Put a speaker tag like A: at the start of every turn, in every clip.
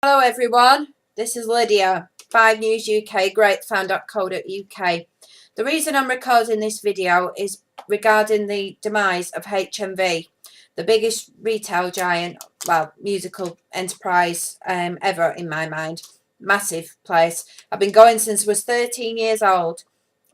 A: Hello everyone, this is Lydia, 5 News UK, greatfan.co.uk. The reason I'm recording this video is regarding the demise of HMV, the biggest retail giant, well, musical enterprise ever in my mind. Massive place. I've been going since I was 13 years old.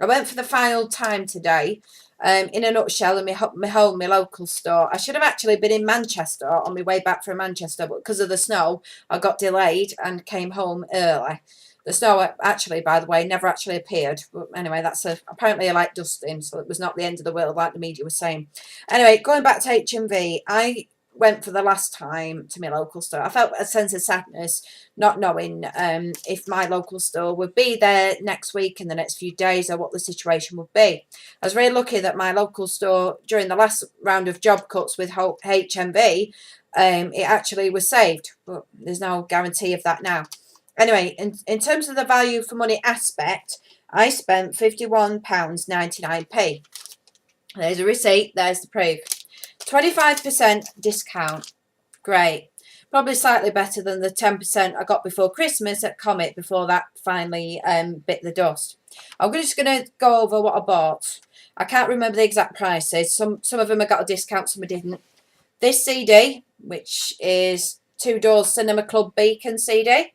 A: I went for the final time today. In a nutshell, in my home, my local store. I should have actually been in Manchester on my way back from Manchester, but because of the snow, I got delayed and came home early. The snow, actually, by the way, never actually appeared. But anyway, that's apparently a light dusting, so it was not the end of the world like the media was saying. Anyway, going back to HMV, I went for the last time to my local store. I felt a sense of sadness not knowing if my local store would be there next week, in the next few days, or what the situation would be. I was very lucky that my local store, during the last round of job cuts with HMV, it actually was saved, but there's no guarantee of that now. Anyway, in terms of the value for money aspect, I spent £51.99. There's a receipt, there's the proof. 25% discount. Great. Probably slightly better than the 10% I got before Christmas at Comet before that finally bit the dust. I'm just going to go over what I bought. I can't remember the exact prices. Some of them I got a discount, some I didn't. This CD, which is Two Doors Cinema Club Beacon CD.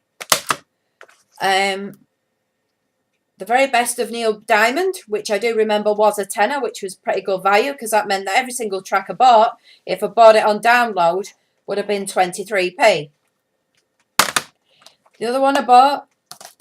A: The very best of Neil Diamond, which I do remember was a tenner, which was pretty good value because that meant that every single track I bought, if I bought it on download, would have been 23p. The other one I bought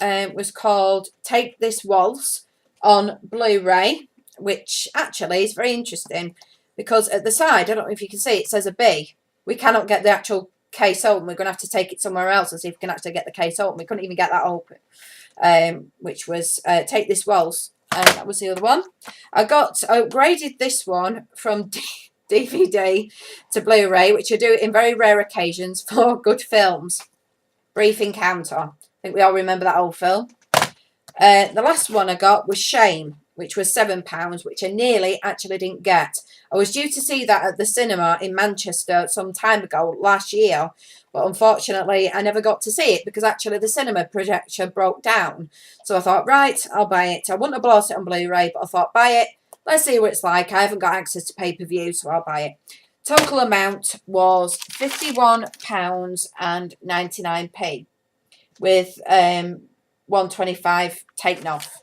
A: was called Take This Waltz on Blu-ray, which actually is very interesting because at the side, I don't know if you can see, it says a B. We cannot get the actual case open. We're going to have to take it somewhere else and see if we can actually get the case open. We couldn't even get that open. Which was Take This Waltz, and that was the other one. I upgraded this one from DVD to Blu-ray, which I do in very rare occasions for good films. Brief Encounter. I think we all remember that old film. The last one I got was Shame, which was £7, which I nearly actually didn't get. I was due to see that at the cinema in Manchester some time ago, last year, but unfortunately I never got to see it because actually the cinema projector broke down. So I thought, right, I'll buy it. I wouldn't have bought it on Blu-ray, but I thought, buy it. Let's see what it's like. I haven't got access to pay-per-view, so I'll buy it. Total amount was £51.99 with 125 taken off.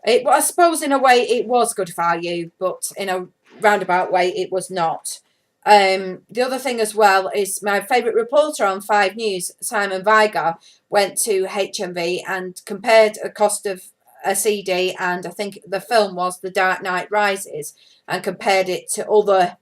A: I suppose in a way it was good value, but in a roundabout way it was not. The other thing as well is my favourite reporter on 5 News, Simon Viger, went to HMV and compared a cost of a CD, and I think the film was The Dark Knight Rises, and compared it to other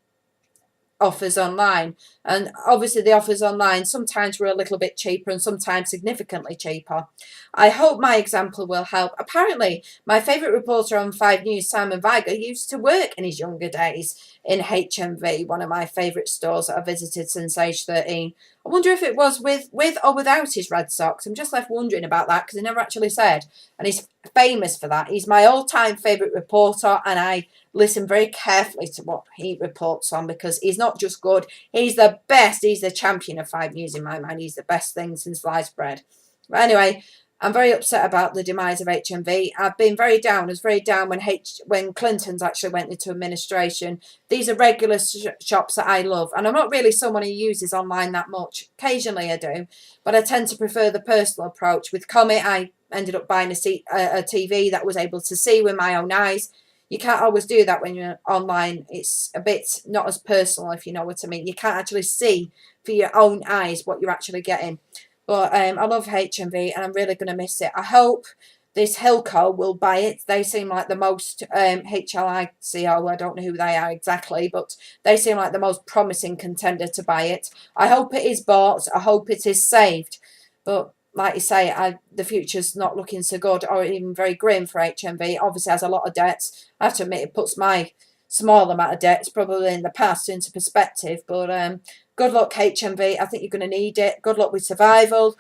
A: offers online, and obviously the offers online sometimes were a little bit cheaper and sometimes significantly cheaper. I hope my example will help. Apparently my favourite reporter on 5 News, Simon Viger, used to work in his younger days in HMV, one of my favourite stores that I visited since age 13. I wonder if it was with or without his Red Sox. I'm just left wondering about that because he never actually said, and he's famous for that. He's my all-time favourite reporter, and I listen very carefully to what he reports on because he's not just good, he's the best. He's the champion of 5 News in my mind. He's the best thing since sliced bread. But anyway, I'm very upset about the demise of HMV. I've been very down. I was very down when Clinton's actually went into administration. These are regular shops that I love, and I'm not really someone who uses online that much. Occasionally I do, but I tend to prefer the personal approach. With Comet, I ended up buying a TV that I was able to see with my own eyes. You can't always do that when you're online. It's a bit not as personal, if you know what I mean. You can't actually see for your own eyes what you're actually getting. But I love HMV and I'm really going to miss it. I hope this Hilco will buy it. They seem like the most HLICO. I don't know who they are exactly, but they seem like the most promising contender to buy it. I hope it is bought. I hope it is saved. But like you say, the future's not looking so good, or even very grim for HMV. Obviously has a lot of debts. I have to admit it puts my small amount of debts probably in the past into perspective. But good luck, HMV. I think you're going to need it. Good luck with survival.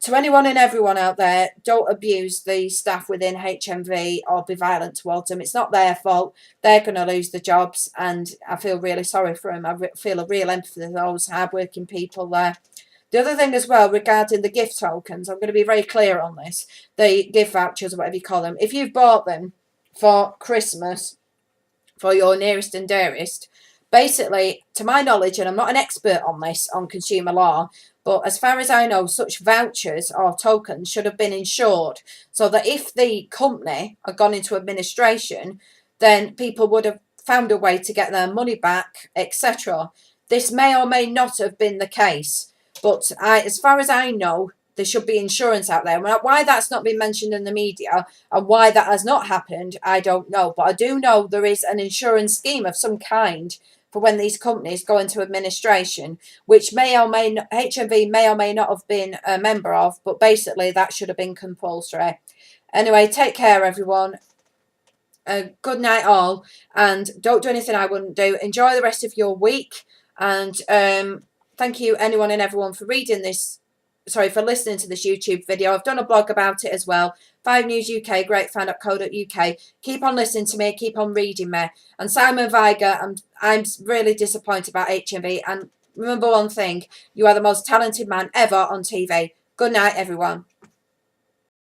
A: To anyone and everyone out there, don't abuse the staff within HMV or be violent towards them. It's not their fault. They're going to lose the jobs, and I feel really sorry for them. I feel a real empathy for those hard-working people there. The other thing as well regarding the gift tokens, I'm going to be very clear on this, the gift vouchers or whatever you call them. If you've bought them for Christmas for your nearest and dearest, basically, to my knowledge, and I'm not an expert on this, on consumer law, but as far as I know, such vouchers or tokens should have been insured, so that if the company had gone into administration, then people would have found a way to get their money back, etc. This may or may not have been the case, but as far as I know, there should be insurance out there. Why that's not been mentioned in the media and why that has not happened, I don't know. But I do know there is an insurance scheme of some kind for when these companies go into administration, which may or may not, HMV may or may not have been a member of, but basically that should have been compulsory. Anyway, take care, everyone. Good night, all, and don't do anything I wouldn't do. Enjoy the rest of your week, and thank you, anyone and everyone, for reading this. Sorry, for listening to this YouTube video. I've done a blog about it as well. 5 News UK, greatfan.co.uk. Keep on listening to me. Keep on reading me. And Simon Viger, I'm really disappointed about HMV. And remember one thing, you are the most talented man ever on TV. Good night, everyone.